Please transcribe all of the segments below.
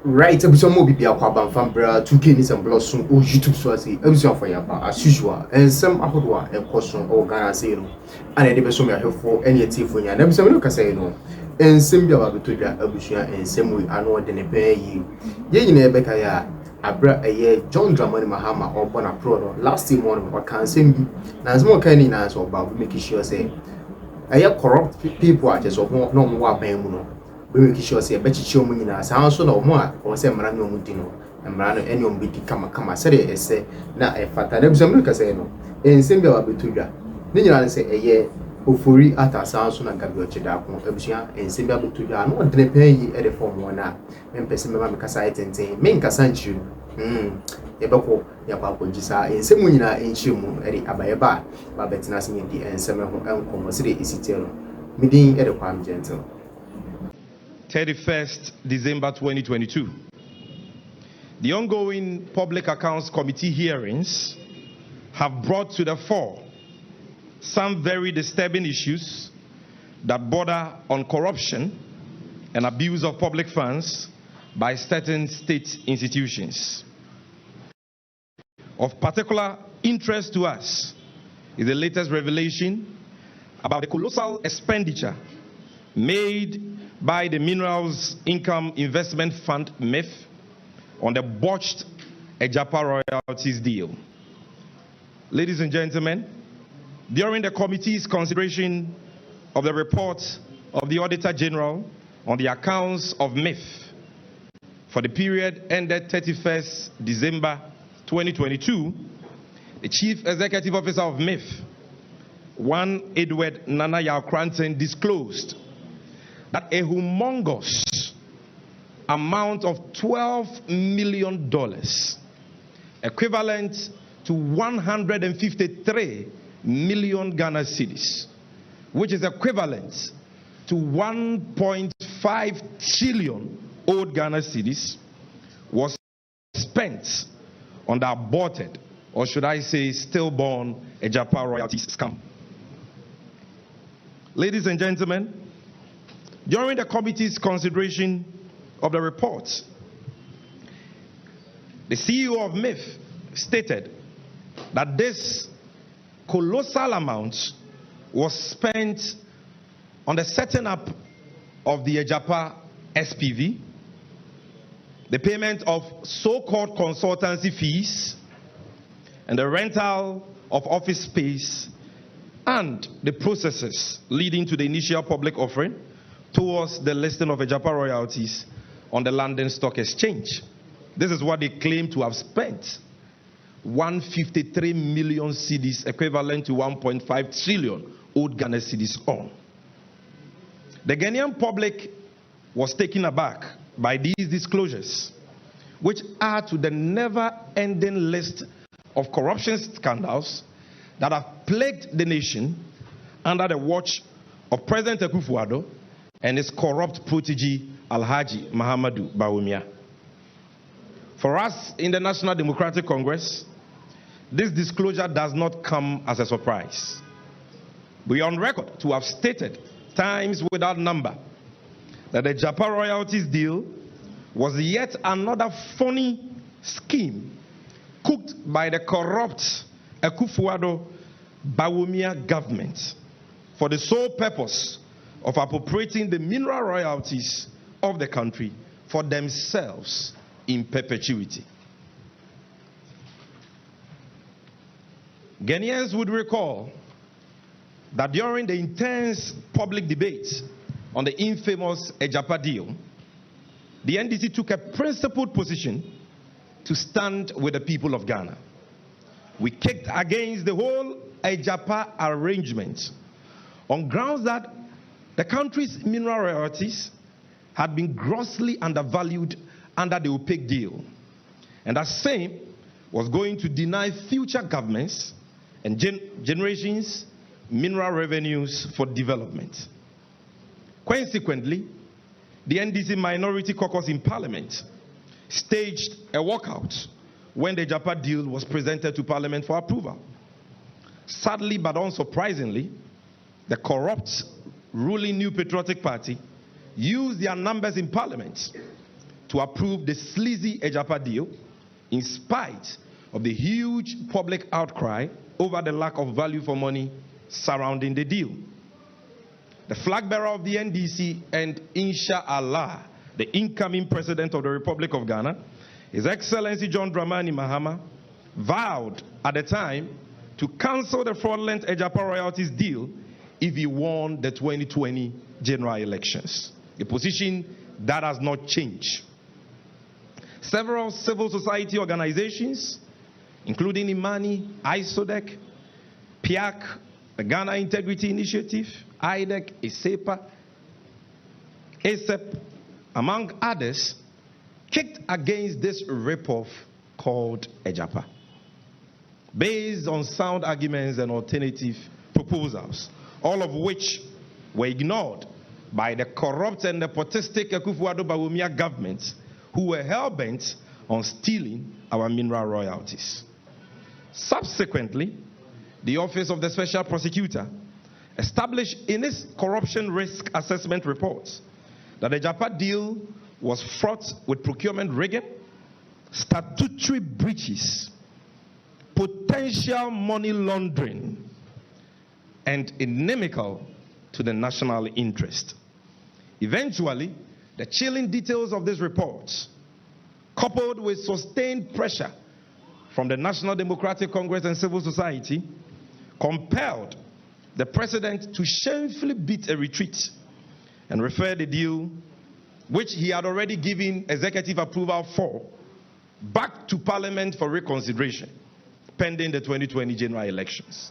Right, episode mo bibia kwa banfambra 2K ni some blossom o YouTube so ase episode for yaba as usual and some ahodoa e koso o Ghana say no and dey be so me ahwefo ene etifo nya na episode no kasa no ensem bia ba betodwa abusua ensem we ano de ne pa yi ye nyina e beka ya abra eye John Dramani Mahama or born abroad no last year morning o kan sem bi na nsem o kan ni na so ba make sure say eye corrupt people are just no mo aban mu no we make sure say bechichi omu nyina san so na omo a o say mara no omu di no mara no ene omu di kama say dey ese na e fata na bisam no ka say no ensem bia wa betodwa ni nyina say eye Ofori Atta san so na Gabby Ochere akon abusua ensem bia betodwa no de pen yi e de form wona mpese mema me kasa itenten me nkasa nchiru e beko ya kwa konjisa ensem nyina enchimu e de abaye ba betina se di ensem ho enkomo se de esitero midin e de kwam gentle 31st December 2022. The ongoing Public Accounts Committee hearings have brought to the fore some very disturbing issues that border on corruption and abuse of public funds by certain state institutions. Of particular interest to us is the latest revelation about the colossal expenditure made by the Minerals Income Investment Fund MIF on the botched Agyapa royalties deal. Ladies and gentlemen, during the committee's consideration of the report of the Auditor General on the accounts of MIF for the period ended 31st December 2022, the Chief Executive Officer of MIF, one Edward Nana Yao-Cranton, disclosed that a humongous amount of $12 million, equivalent to 153 million Ghana cedis, which is equivalent to 1.5 trillion old Ghana cedis, was spent on the aborted, or should I say stillborn, Agyapa royalties scam. Ladies and gentlemen, during the committee's consideration of the report, the CEO of MIF stated that this colossal amount was spent on the setting up of the Agyapa SPV, the payment of so-called consultancy fees, and the rental of office space, and the processes leading to the initial public offering towards the listing of Agyapa royalties on the London Stock Exchange. This is what they claim to have spent 153 million cedis, equivalent to 1.5 trillion old Ghana cedis on. The Ghanaian public was taken aback by these disclosures, which add to the never-ending list of corruption scandals that have plagued the nation under the watch of President Akufo-Addo and his corrupt protege, Alhaji Mahamadou Bawumia. For us in the National Democratic Congress, this disclosure does not come as a surprise. We are on record to have stated times without number that the Agyapa royalties deal was yet another phony scheme cooked by the corrupt Akufo-Addo Bawumia government for the sole purpose of appropriating the mineral royalties of the country for themselves in perpetuity. Ghanaians would recall that during the intense public debate on the infamous Agyapa deal, the NDC took a principled position to stand with the people of Ghana. We kicked against the whole Agyapa arrangement on grounds that the country's mineral royalties had been grossly undervalued under the opaque deal, and that same was going to deny future governments and generations mineral revenues for development. Consequently, the NDC minority caucus in Parliament staged a walkout when the Agyapa deal was presented to Parliament for approval. Sadly but unsurprisingly, the corrupt ruling New Patriotic Party used their numbers in Parliament to approve the sleazy Agyapa deal in spite of the huge public outcry over the lack of value for money surrounding the deal. The flag bearer of the NDC and inshallah the incoming president of the Republic of Ghana, His Excellency John Dramani Mahama, vowed at the time to cancel the fraudulent Agyapa royalties deal if he won the 2020 general elections. A position that has not changed. Several civil society organizations, including Imani, ISODEC, PIAC, the Ghana Integrity Initiative, IDEC, ISEPA, ASEP, among others, kicked against this ripoff called Agyapa, based on sound arguments and alternative proposals, all of which were ignored by the corrupt and nepotistic Akufo-Addo Bawumia governments who were hell-bent on stealing our mineral royalties. Subsequently, the Office of the Special Prosecutor established in its corruption risk assessment reports that the Agyapa deal was fraught with procurement rigging, statutory breaches, potential money laundering, and inimical to the national interest. Eventually, the chilling details of these reports, coupled with sustained pressure from the National Democratic Congress and civil society, compelled the president to shamefully beat a retreat and refer the deal, which he had already given executive approval for, back to Parliament for reconsideration, pending the 2020 general elections.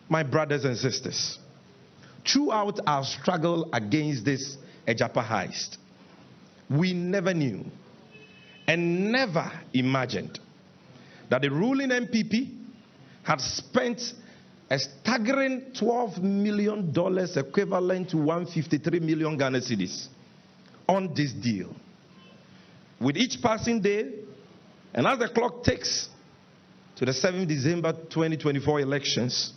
My brothers and sisters, throughout our struggle against this Agyapa heist, we never knew and never imagined that the ruling MPP had spent a staggering $12 million equivalent to 153 million Ghana cedis on this deal. With each passing day, and as the clock ticks to the 7th December 2024 elections,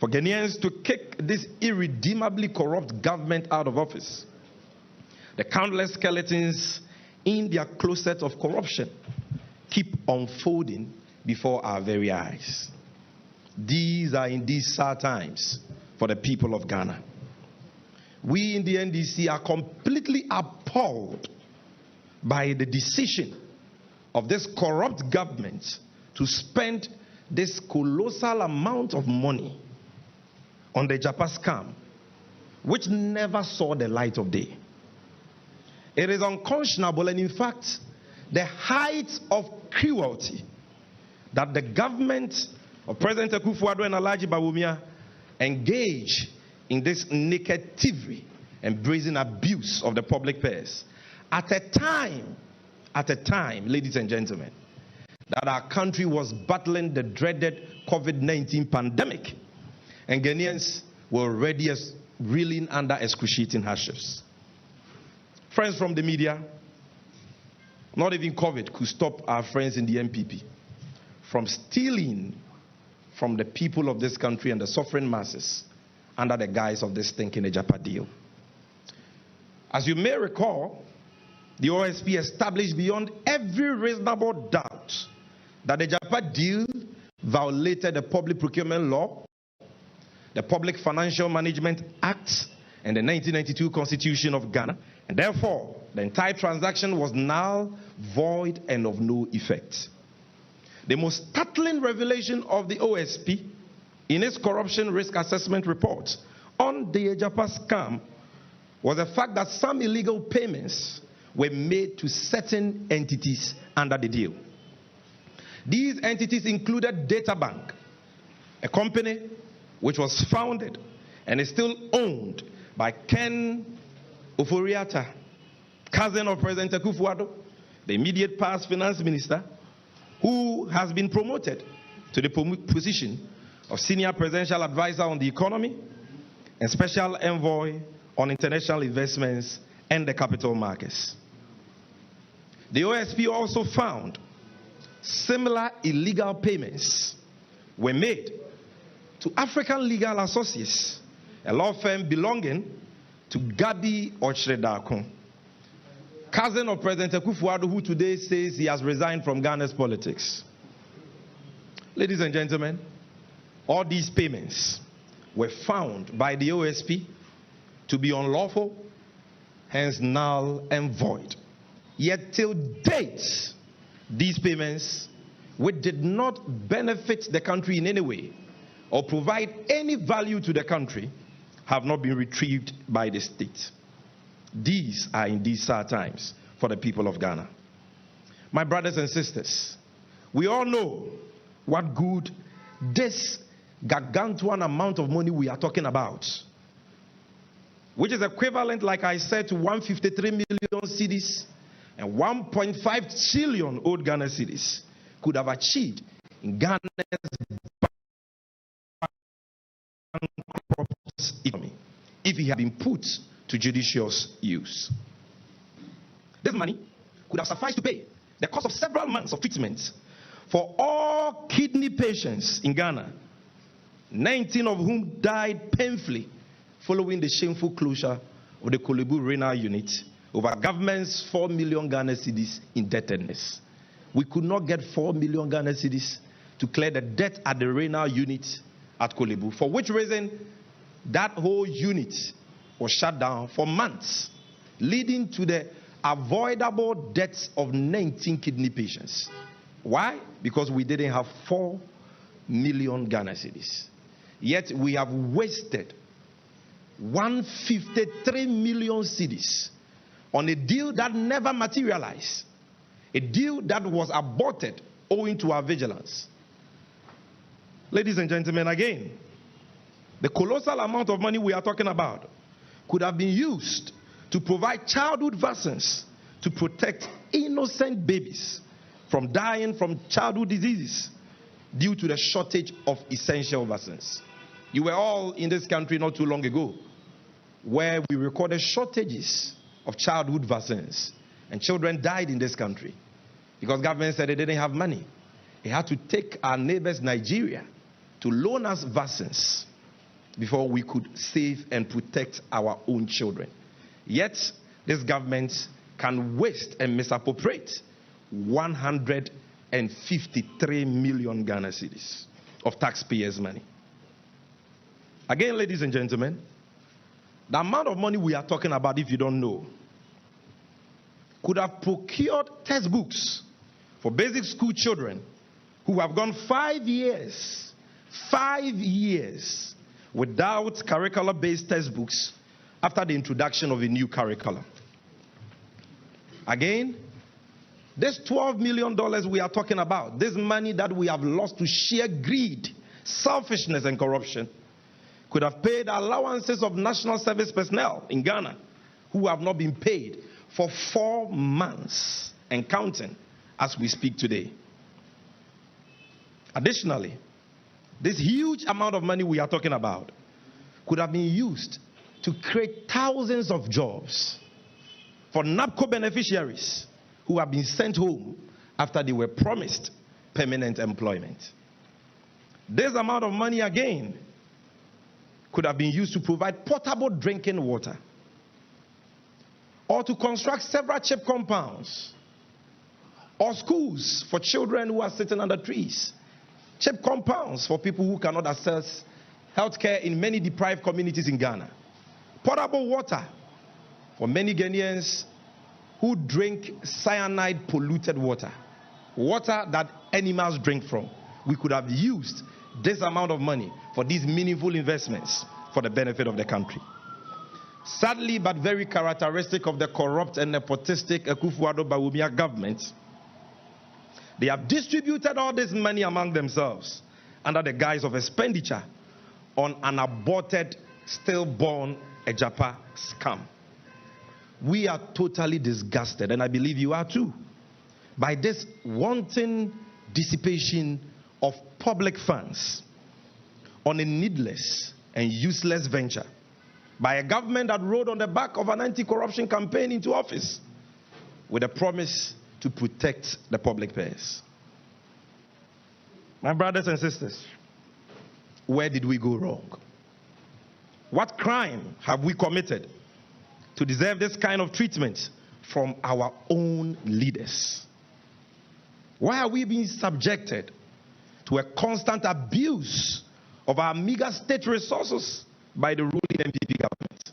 for Ghanaians to kick this irredeemably corrupt government out of office, the countless skeletons in their closet of corruption keep unfolding before our very eyes. These are indeed sad times for the people of Ghana. We in the NDC are completely appalled by the decision of this corrupt government to spend this colossal amount of money on the Agyapa scam, which never saw the light of day. It is unconscionable and in fact the height of cruelty that the government of President Akufo-Addo and Alhaji Bawumia engage in this naked thievery and brazen abuse of the public purse at a time, ladies and gentlemen, that our country was battling the dreaded COVID-19 pandemic and Ghanaians were already reeling under excruciating hardships. Friends from the media, not even COVID could stop our friends in the MPP from stealing from the people of this country and the suffering masses under the guise of this stinking Agyapa deal. As you may recall, the OSP established beyond every reasonable doubt that the Agyapa deal violated the Public Procurement Law, the Public Financial Management Act, and the 1992 Constitution of Ghana, and therefore the entire transaction was null, void, and of no effect. The most startling revelation of the OSP in its corruption risk assessment report on the Agyapa scam was the fact that some illegal payments were made to certain entities under the deal. These entities included Databank, a company which was founded and is still owned by Ken Ofori, cousin of President Akufo-Addo, the immediate past finance minister, who has been promoted to the position of senior presidential advisor on the economy and special envoy on international investments and the capital markets. The OSP also found similar illegal payments were made to African Legal Associates, a law firm belonging to Gabby Ochere, cousin of President Akufo-Addo, who today says he has resigned from Ghana's politics. Ladies and gentlemen, all these payments were found by the OSP to be unlawful, hence null and void. Yet till date, these payments, which did not benefit the country in any way or provide any value to the country, have not been retrieved by the state. These are indeed sad times for the people of Ghana. My brothers and sisters, we all know what good this gargantuan amount of money we are talking about, which is equivalent, like I said, to 153 million cedis and 1.5 trillion old Ghana cedis, could have achieved in Ghana's bankrupt economy if it had been put to judicious use. This money could have sufficed to pay the cost of several months of treatment for all kidney patients in Ghana, 19 of whom died painfully following the shameful closure of the Kolebu renal unit over government's 4 million Ghana cedis indebtedness. We could not get 4 million Ghana cedis to clear the debt at the renal unit at Kolebu, for which reason that whole unit was shut down for months, leading to the avoidable deaths of 19 kidney patients. Why? Because we didn't have 4 million Ghana cedis. Yet we have wasted 153 million cedis on a deal that never materialized, a deal that was aborted owing to our vigilance. Ladies and gentlemen, again, the colossal amount of money we are talking about could have been used to provide childhood vaccines to protect innocent babies from dying from childhood diseases due to the shortage of essential vaccines. You were all in this country not too long ago where we recorded shortages of childhood vaccines, and children died in this country because government said they didn't have money. They had to take our neighbors Nigeria to loan us vaccines before we could save and protect our own children. Yet this government can waste and misappropriate 153 million Ghana cedis of taxpayers' money. Again, ladies and gentlemen, the amount of money we are talking about, if you don't know, could have procured textbooks for basic school children who have gone 5 years without curricular-based textbooks after the introduction of a new curriculum. Again, this $12 million we are talking about, this money that we have lost to sheer greed, selfishness, and corruption, could have paid allowances of national service personnel in Ghana who have not been paid for 4 months and counting as we speak today. Additionally, this huge amount of money we are talking about could have been used to create thousands of jobs for NAPCO beneficiaries who have been sent home after they were promised permanent employment. This amount of money again could have been used to provide potable drinking water or to construct several cheap compounds or schools for children who are sitting under trees, cheap compounds for people who cannot access healthcare in many deprived communities in Ghana, potable water for many Ghanaians who drink cyanide polluted water, water that animals drink from. We could have used this amount of money for these meaningful investments for the benefit of the country. Sadly, but very characteristic of the corrupt and nepotistic Akufo-Addo Bawumia government, they have distributed all this money among themselves under the guise of expenditure on an aborted, stillborn Agyapa scam. We are totally disgusted, and I believe you are too, by this wanton dissipation of public funds on a needless and useless venture by a government that rode on the back of an anti-corruption campaign into office with a promise to protect the public purse. My brothers and sisters, where did we go wrong? What crime have we committed to deserve this kind of treatment from our own leaders? Why are we being subjected to a constant abuse of our meager state resources by the ruling MPP government?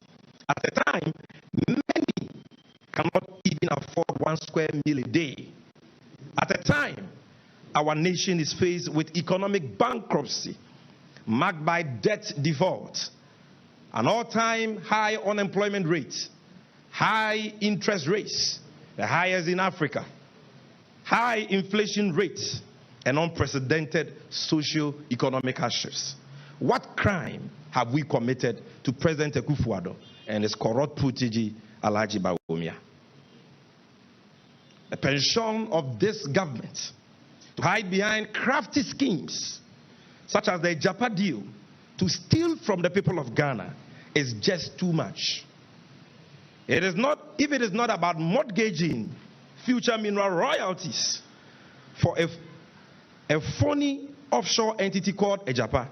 At the time, many cannot even afford 1 square meal a day. At a time, our nation is faced with economic bankruptcy, marked by debt default, an all-time high unemployment rate, high interest rates, the highest in Africa, high inflation rates, and unprecedented socio-economic hardships. What crime have we committed to President Akufo-Addo and his corrupt protege, Alhaji Bawumia? The penchant of this government to hide behind crafty schemes such as the Agyapa deal to steal from the people of Ghana is just too much. It is not, if it is not about mortgaging future mineral royalties for a phony offshore entity called Agyapa,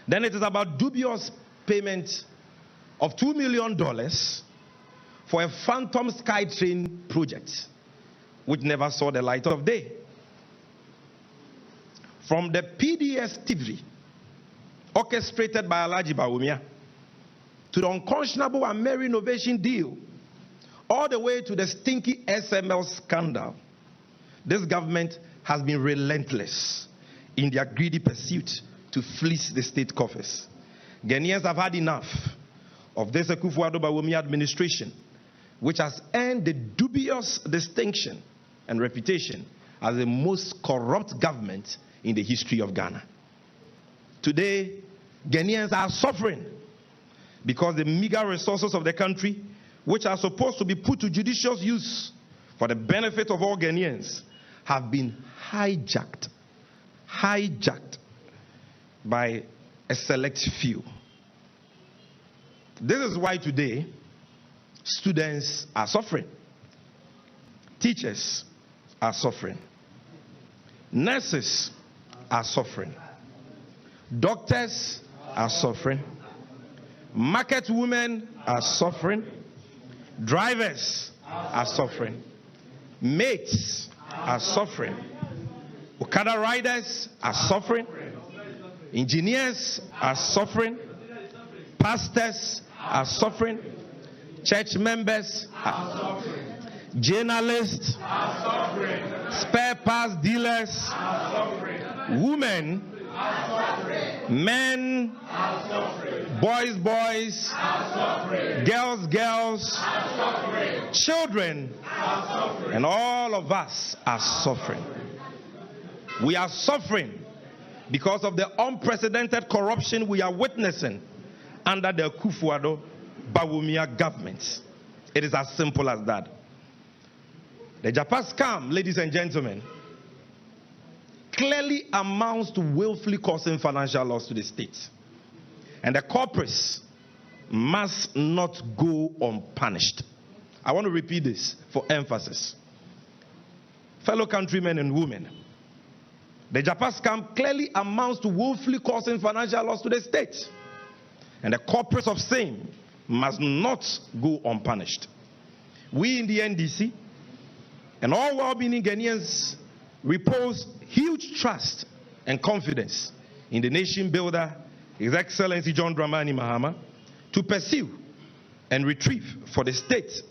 then it is about dubious payment of $2 million for a phantom SkyTrain project, which never saw the light of day. From the PDS thievery orchestrated by Alhaji Bawumia, to the unconscionable Ameri Innovation deal, all the way to the stinky SML scandal, this government has been relentless in their greedy pursuit to fleece the state coffers. Ghanaians have had enough of this Akufo-Addo Bawumia administration, which has earned the dubious distinction and reputation as the most corrupt government in the history of Ghana. Today, Ghanaians are suffering because the meager resources of the country, which are supposed to be put to judicious use for the benefit of all Ghanaians, have been hijacked by a select few. This is why today students are suffering, teachers are suffering, nurses are suffering, doctors are suffering, market women are suffering, drivers are suffering, mates are suffering, Okada riders are suffering, engineers are suffering, pastors are suffering, church members are suffering, journalists are suffering, spare parts dealers are suffering, women are suffering, men are suffering, boys are suffering, girls are suffering, children are suffering, and all of us are suffering. We are suffering because of the unprecedented corruption we are witnessing under the Akufo-Addo Bawumia government. It is as simple as that. The Agyapa scam, ladies and gentlemen, clearly amounts to willfully causing financial loss to the state. And the culprits must not go unpunished. I want to repeat this for emphasis. Fellow countrymen and women, the Agyapa scam clearly amounts to willfully causing financial loss to the state. And the culprits of same must not go unpunished. We in the NDC and all well-meaning Ghanaians repose huge trust and confidence in the nation builder, His Excellency John Dramani Mahama, to pursue and retrieve for the state